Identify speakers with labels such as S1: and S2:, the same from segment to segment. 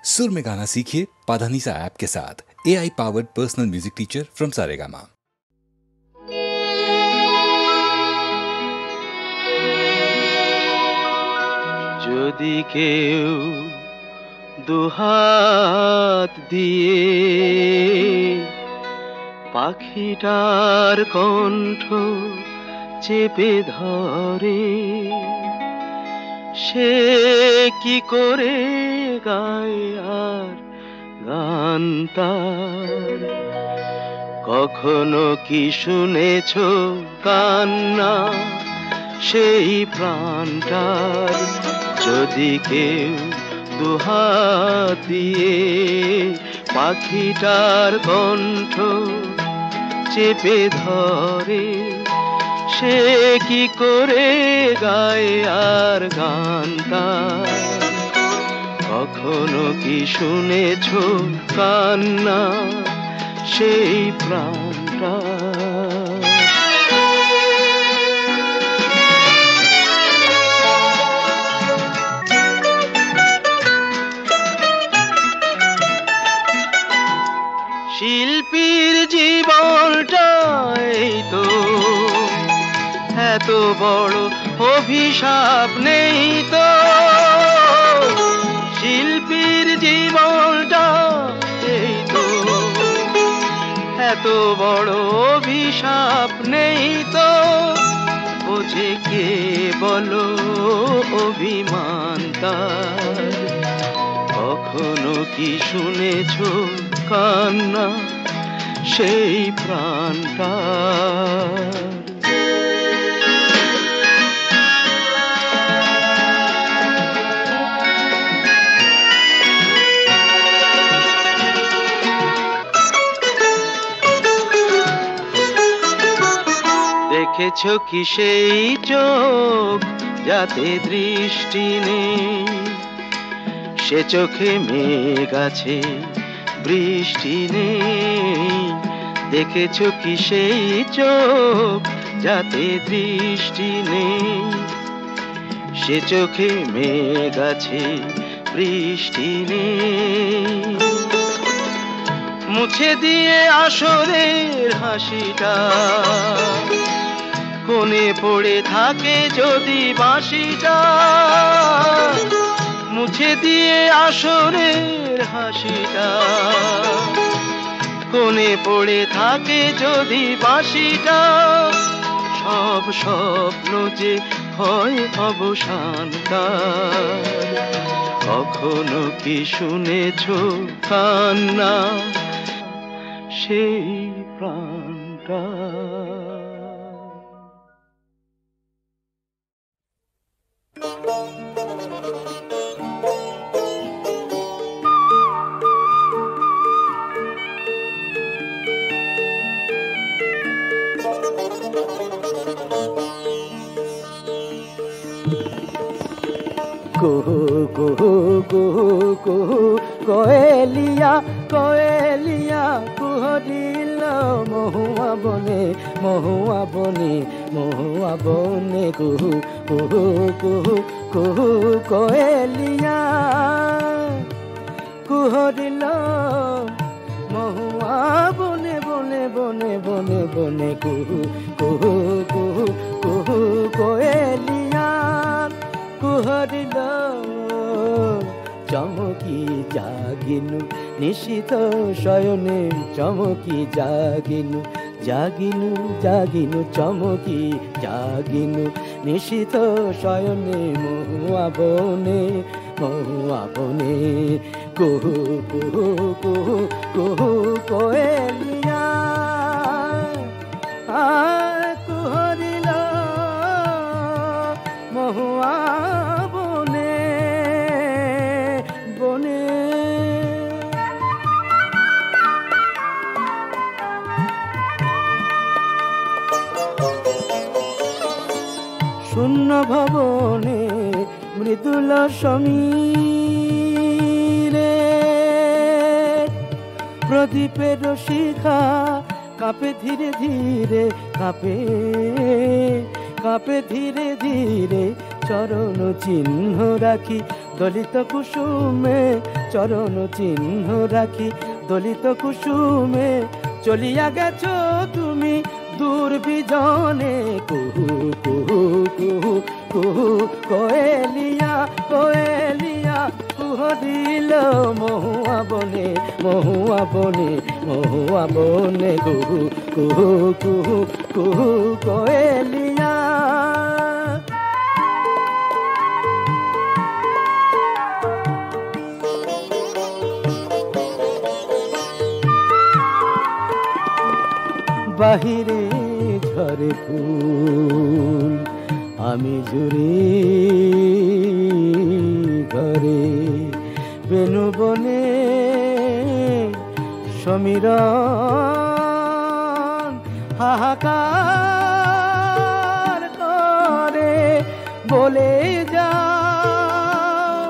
S1: सुर में गाना सीखिए पाधानीसा ऐप के साथ। AI powered personal music teacher from Saregama.
S2: যদি কেউ দুহাত দিয়ে পাখিটার কণ্ঠ চেপে ধরে, সে কি করে গায় আর গান তার? কখনো কি শুনেছ কান্না সেই প্রাণটার? যদি কেউ দুহাত দিয়ে পাখিটার কণ্ঠ চেপে ধরে, সে কি করে গায় আর গান তার? কখনো কি শুনেছ কান্না সেই প্রাণটা? শিল্পীর জীবনটাই তো এত বড় অভিশাপ নেই তো। শিল্পীর জীবনটা এই তো এত বড় অভিশাপ নেই তো। বোঝে কে বলো অভিমান তার? কখনো কি শুনেছ কান্না সেই প্রাণটা? দেখেছ কি সেই চোখ যাতে দৃষ্টি নেই? সে চোখে মেঘ আছে বৃষ্টি নেই। দেখেছ কি সেই চোখ যাতে দৃষ্টি নেই? সে চোখে মেঘ আছে বৃষ্টি নেই। মুছে দিয়ে আসরের হাসিটা কোণে পড়ে থাকে যদি বাঁশিটা। মুছে দিয়ে আসরের হাসিটা কোণে পড়ে থাকে যদি বাঁশিটা। সব স্বপ্ন যে হয় অবসান তার। কখনো কি শুনেছ কান্না সেই প্রাণটা?
S3: কুহু কুহু কুহু কুহু কোয়েলিয়া কোয়েলিয়া কুহরিল মহুয়া বনে মহুয়া বনে মহুয়া বনে। কুহু কুহু কুহু কুহু কোয়েলিয়া কুহরিল মহুয়া বনে বনে বনে বনে বনে। কুহু কুহু কুহু কুহু কোয়েলিয়া কুহরিল চমকি জাগিনু নিশিত শয়নে। চমকি জাগিনু জাগিনু জাগিনু চমকি জাগিনু নিশিত শয়নে। মহুয়া বনে মহুয়া বনে। কুহু কুহু কুহু কুহু কোয়েলিয়া কুহরিল মহুয়া বনে বনে। শূন্য ভবনে মৃদুল সমীরে প্রদীপের শিখা কাঁপে ধীরে ধীরে কাঁপে কাঁপে ধীরে ধীরে। চরণ চিহ্ন রাখি দলিত কুসুমে চরণ চিহ্ন রাখি দলিত কুসুমে চলিয়া গেছো তুমি দূর বিজনে কুহু কুহু কুহু কুহু কোয়েলিয়া কোয়েলিয়া কুহ দিল মহুয়া বনে মহুয়া বনে মহুয়া বনে কুহু কুহু কুহু কুহু কোয়েলিয়া। বাহিরে ঝরে ফুল আমি জুড়ি ঘরে বেনু বনে সমীরণ হাহাকার করে বলে যাও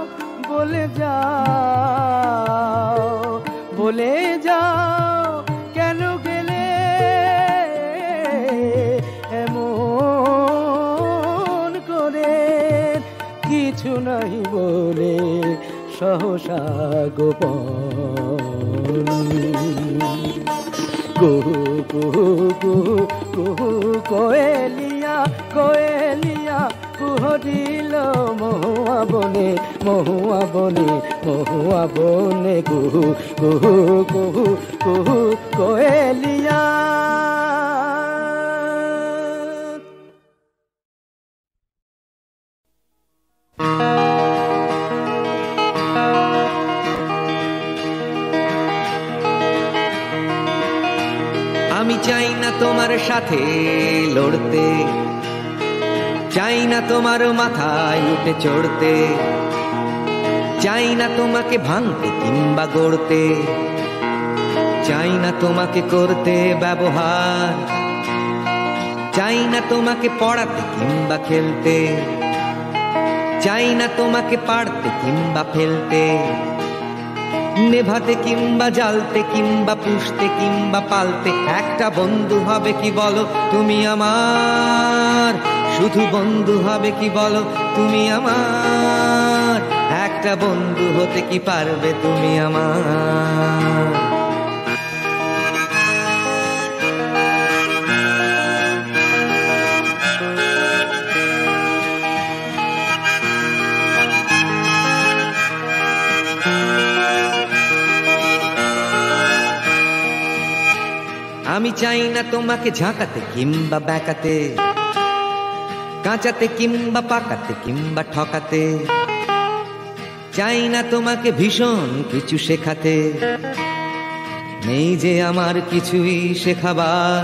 S3: বলে যাও বলে যাও কেন গেলে এমন করে কিছু নাই বলে সহসা গোপন কুহু কুহু কুহু কুহু কোয়েলিয়া কোয়েলিয়া কুহ দিল মহুয়া বনে মহুয়া বনে মহুয়া বনে কুহু কুহু কুহু কুহু কোয়েলিয়া।
S4: আমি চাই না তোমার সাথে লড়তে, চাই না তোমার মাথায় উঠে চড়তে, চাই না তোমাকে ভাঙতে কিংবা গড়তে, চাই না তোমাকে করতে ব্যবহার, চাই না তোমাকে পড়াতে কিংবা খেলতে, চাই না তোমাকে পাড়তে কিংবা ফেলতে, নেভাতে কিংবা জ্বালতে কিংবা পুষতে কিংবা পালতে। একটা বন্ধু হবে কি বলো তুমি আমার, শুধু বন্ধু হবে কি বলো তুমি আমার, একটা বন্ধু হতে কি পারবে তুমি আমার। আমি চাই না তোমাকে ঝাঁকাতে কিংবা ব্যাকাতে, কাঁচাতে কিংবা পাকাতে কিংবা ঠকাতে, চাই না তোমাকে ভীষণ কিছু শেখাতে, নেই যে আমার কিছুই শেখাবার,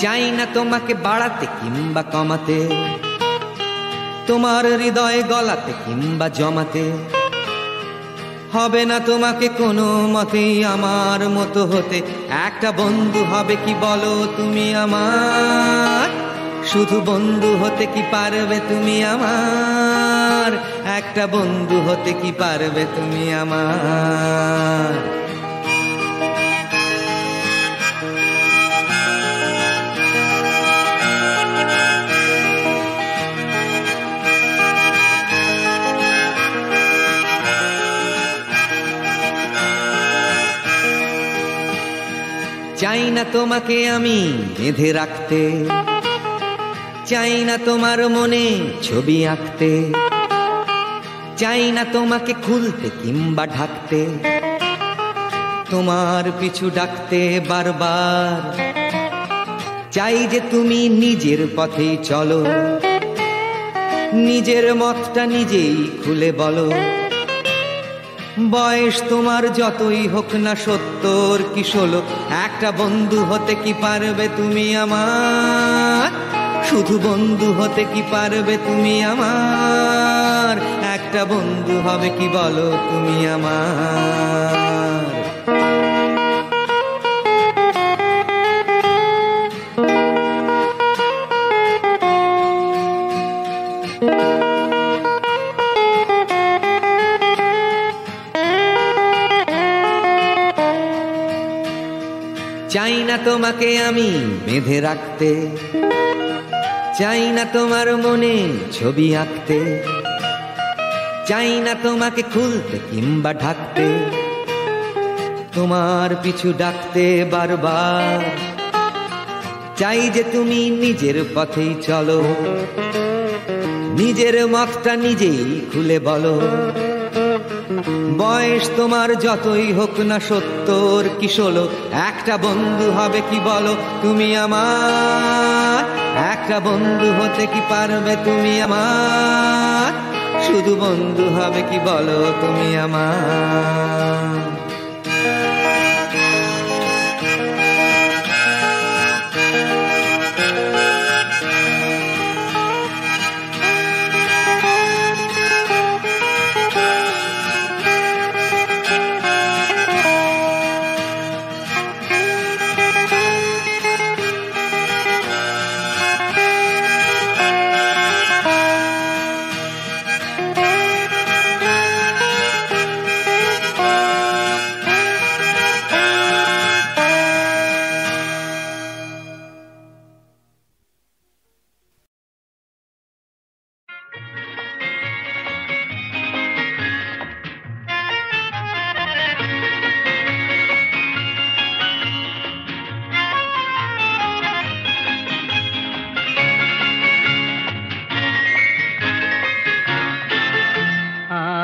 S4: চাই না তোমাকে বাড়াতে কিংবা কমাতে, তোমার হৃদয়ে গলাতে কিংবা জমাতে, হবে না তোমাকে কোনো মতেই আমার মতো হতে। একটা বন্ধু হবে কি বলো তুমি আমার, শুধু বন্ধু হতে কি পারবে তুমি আমার, একটা বন্ধু হতে কি পারবে তুমি আমার। চাই না তোমাকে আমি বেঁধে রাখতে, চাই না তোমার মনে ছবি আঁকতে, চাই না তোমাকে খুলতে কিংবা ঢাকতে, তোমার পিছু ডাকতে বারবার, চাই যে তুমি নিজের পথেই চলো, নিজের মতটা নিজেই খুলে বলো। বয়স তোমার যতই হোক না 70 কি 16, একটা বন্ধু হতে কি পারবে তুমি আমার, শুধু বন্ধু হতে কি পারবে তুমি আমার, একটা বন্ধু হবে কি বলো তুমি আমার। চাই না তোমাকে আমি বেঁধে রাখতে, চাই না তোমার মনে ছবি আঁকতে, চাই না তোমাকে খুলতে কিংবা ঢাকতে, তোমার পিছু ডাকতে বারবার। চাই যে তুমি নিজের পথেই চলো, নিজের মতটা নিজেই খুলে বলো। বয়স তোমার যতই হোক না 70 কি 16, একটা বন্ধু হবে কি বলো তুমি আমার? একটা বন্ধু হতে কি পারবে তুমি আমার? শুধু বন্ধু হবে কি বলো তুমি আমার?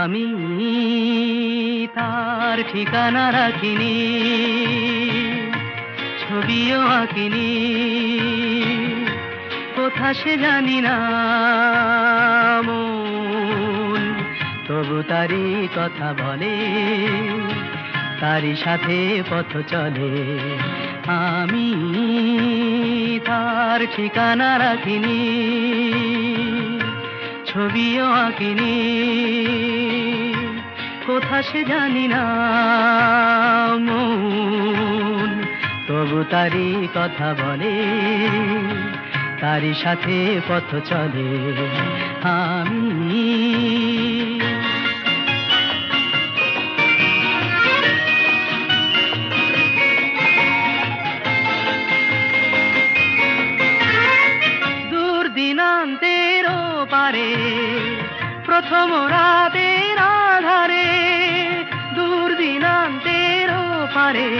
S2: আমি তার ঠিকানা রাখিনি, ছবিও আঁকিনি, কোথা সে জানি না মন, তবু তারই কথা বলে, তারই সাথে পথ চলে। আমি তার ঠিকানা রাখিনি, ছবিও আঁকিনি, কোথা সে জানি না মন, তবু তারই কথা বলে, তারই সাথে পথ চলে। আমি দূর দিনান্তের পারে প্রথম রাতের আধারে, দূর দিনান্তের পারে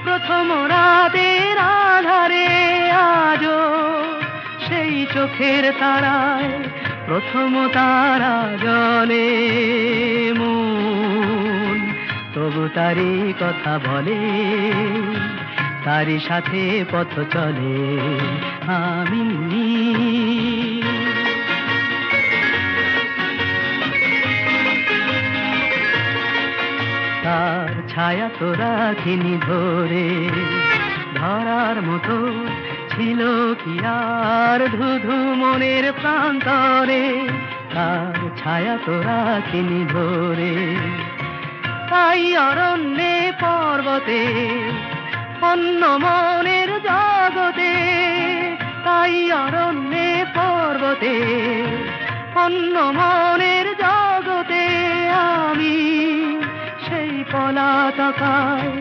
S2: প্রথম রাতের আধারে, আজও সেই চোখের তারায় প্রথম তারা জ্বলে মন, তবু তারই কথা বলে, তারই সাথে পথ চলে। আমি তার ছায়া তো রাখিনি ধরে, ধরার মতো ছিল কি আর ধুধু মনের প্রান্তরে, তার ছায়া তো রাখিনি ধরে। তাই অরণ্যে পর্বতে অন্য মনের জগতে, তাই অরণ্যে পর্বতে অন্য মনের জগতে, আমি সেই পলাতকায়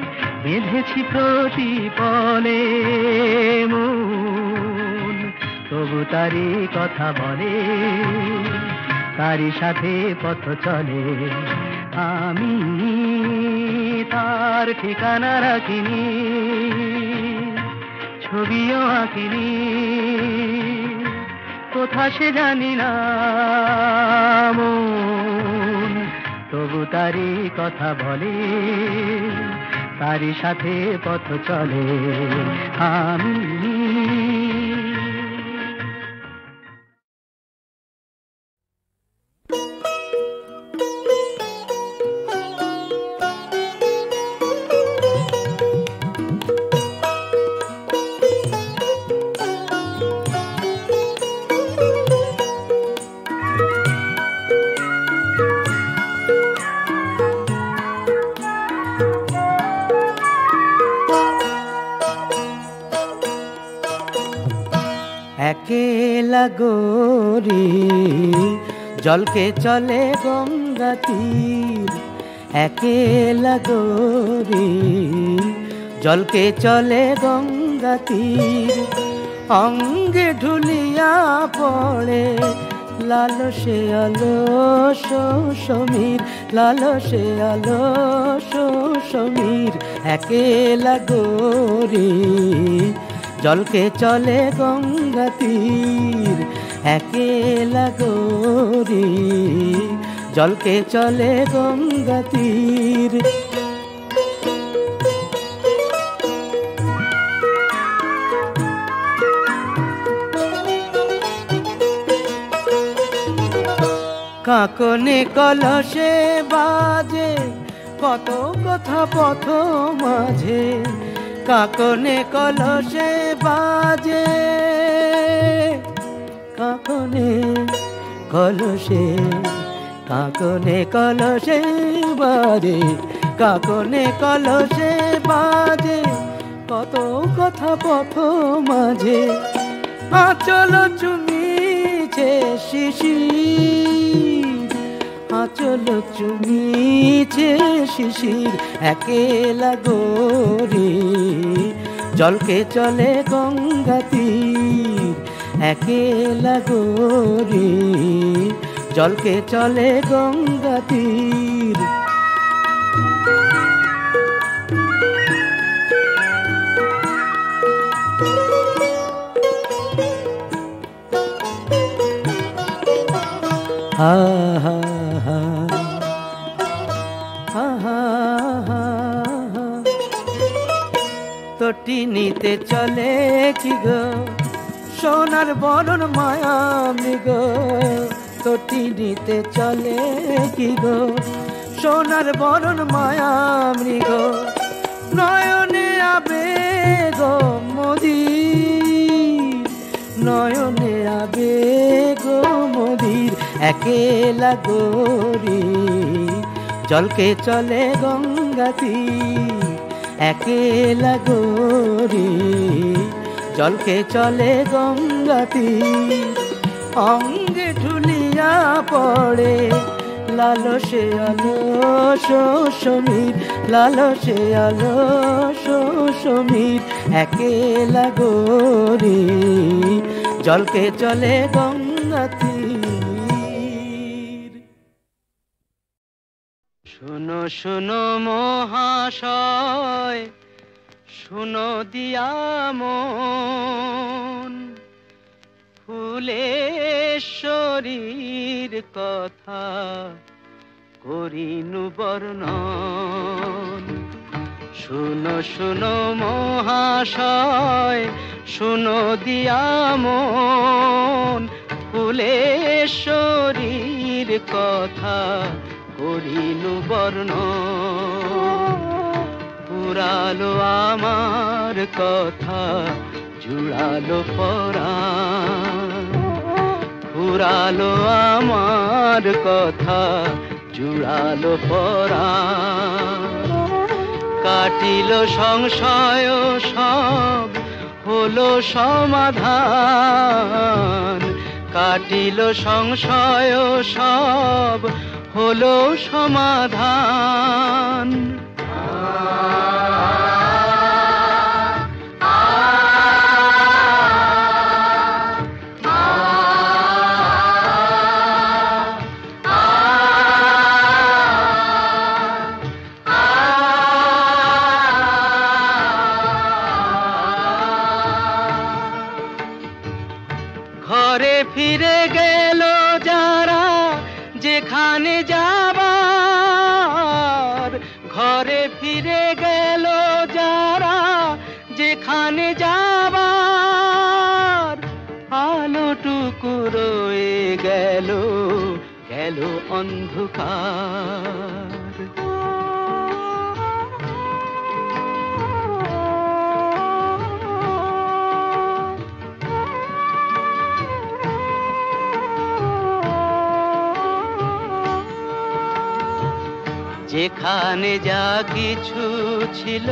S2: বেঁধেছি প্রতিপলে মন, তবু তারই কথা বলে, তারই সাথে পথ চলে। আমি তার ঠিকানা রাখিনি, ছবিও আঁকিনি, কোথা সে জানি না মন, তবু তারই কথা বলে, তারই সাথে পথ চলে। আমি
S3: একেলা গোরি জলকে চলে গঙ্গা তীর, একেলা গোরি জলকে চলে গঙ্গা তীর, অঙ্গে ঢুলিয়া পড়ে লালসে আলস সমীর, লালসে আলস সমীর, একেলা গোরি জলকে চলে গঙ্গা তীর, একেলা গোরি জলকে চলে গঙ্গা তীর। কাকনে কলসে বাজে কত কথা পথ মাঝে, কাকনে কলসে বাজে, কাকনে কলসে, কাকনে কলসে বাজে, কাকনে কলসে বাজে কত কথা পথ মাঝে। আঁচল চুমিছে শিশির, আঁচল চুমিছে শিশির, একেলা গোরি জলকে চলে গঙ্গা তীর, একেলা গোরি জলকে চলে গঙ্গা তীর। হা হা হা হা হা, তোটি নিতে চলে কি গো সোনার বরণ মায়া মৃগ, তোটি নিতে চলে কি গো সোনার বরণ মায়া মৃগ। নয়নে আবেগ মদির, নয়নে আবেগ মদির, একেলা গোরি জলকে চলে গঙ্গা তীর, একেলা গোরি জলকে চলে গঙ্গা তীর। অঙ্গে ঢুলিয়া পড়ে লালসে আলস সমীর, লালসে আলস সমীর, একেলা গোরি জলকে চলে গঙ্গা তীর।
S2: শোনো শোনো মহাশয়, শোনো দিয়া মন, ফুলেশ্বরীর কথা করিনু বর্ণন। শোনো শোনো মহাশয়, শোনো দিয়া মন, ফুলেশ্বরীর কথা করিনু বর্ণন। পুরালো আমার কথা জুড়ালো পরাণ, পুরালো আমার কথা জুড়ালো পরাণ। কাটিল সংশয় সব হলো সমাধান, কাটিল সংশয় সব হলো সমাধান। ঘরে ফিরে গেল যারা যেখানে যাবার, ঘরে ফিরে গেল যারা যেখানে যাবার। আলোটুকু রয়ে গেল, গেল অন্ধকার। যেখানে যা কিছু ছিল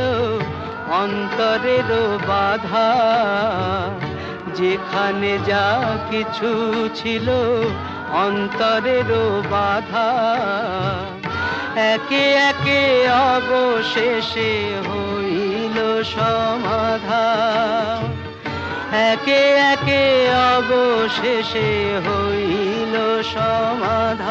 S2: অন্তরেরও বাধা, যেখানে যা কিছু ছিল অন্তরেরও বাধা, একে একে অবশেষে হইল সমাধান। একে একে অবশেষে হইল সমাধান।